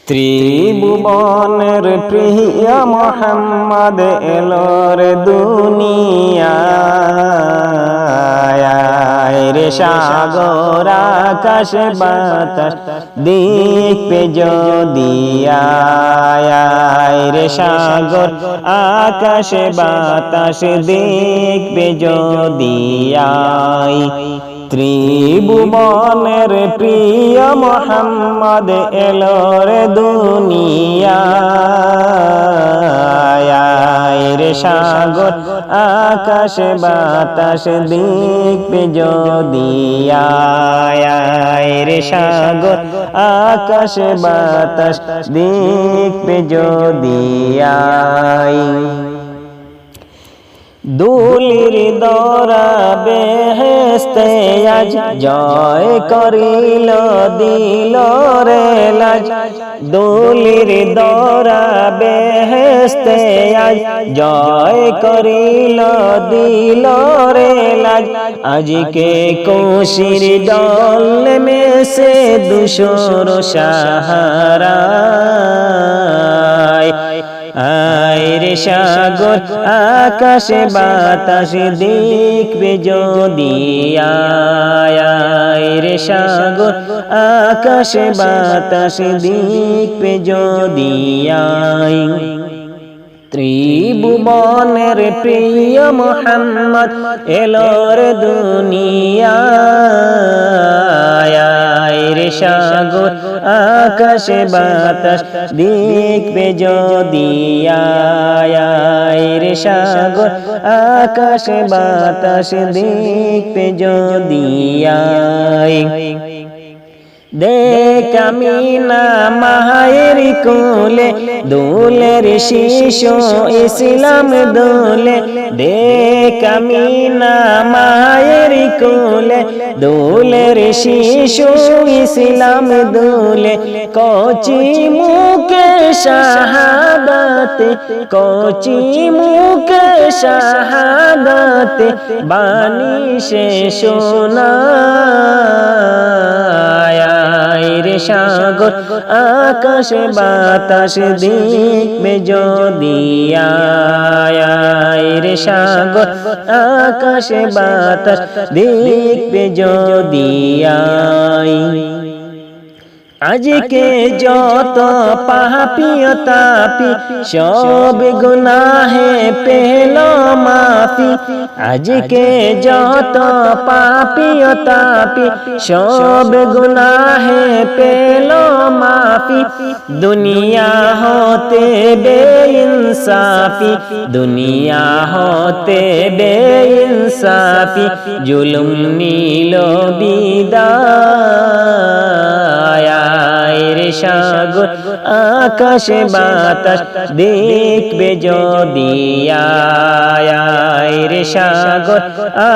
ত্রিভুবনের প্রিয় মোহাম্মদ এলো রে দুনিয়ায় রে সাগর আকাশ বাতাস দেখবে যদি আয় রে সাগর আকাশ বাতাস দেখবে যদি আয় ত্রিভুবনের প্রিয় মোহাম্মদ এলো রে দুনিয়ায় রে সাগর আকাশ বাতাস দেখবে যদি আয় রে সাগর আকাশ বাতাস দেখবে যদি আয় দুলির দরা বেহেশতে আজ জয় করিল দিল রে লাজ দুলির দরা বেহেশতে আজ জয় করিল দিল রে লাজ আজকে কোশির দল মেসে দুশোর সাহারা আয় রে সাগর আকাশ বাতাস দেখবে যদি আয় রে সাগর আকাশ বাতাস দেখবে যদি আয় ত্রিভুবনের প্রিয় মোহাম্মদ এলো রে দুনিয়ায় রে সাগর আকাশ বাতাস দেখবে যদি আয় রে সাগর আকাশ বাতাস দেখবে যদি আয় দেখ আমিনা মায়ের কোলে দোলের শিশু ইসলাম দোলে দেখ আমিনা মায়ের কোলে দোলের শিশু ইসলাম দোলে কচি মুখে শাহাদাতে কচি মুখে শাহাদাতে বাণী সে শোনায় রে সাগর আকাশ বাতাস দেখবে যদি আয় রে সাগর আকাশ বাতাস দেখবে যদি আয় আজকে যত পাপী তাপি সব গুনাহে পেল মাফি আজকে যত পাপী তাপি সব গুনাহে পেল মাফি দুনিয়া হতে বেইনসাফি দুনিয়া হতে বেইনসাফি জুলুম নীল বিদায় রে সাগর আকাশ বাতাস দেখবে যদি আয় রে সাগর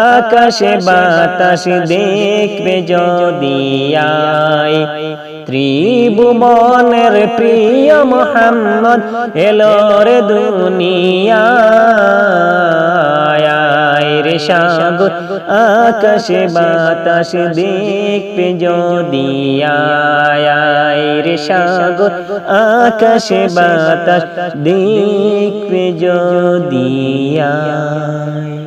আকাশ বাতাস দেখবে যদি আয় ত্রিভুবনের প্রিয় মোহাম্মদ এলো রে দুনিয়ায় রে সাগর আকাশ বাতাস দেখবে যদি আয় রে সাগর আকাশ বাতাস দেখবে যদি আয়।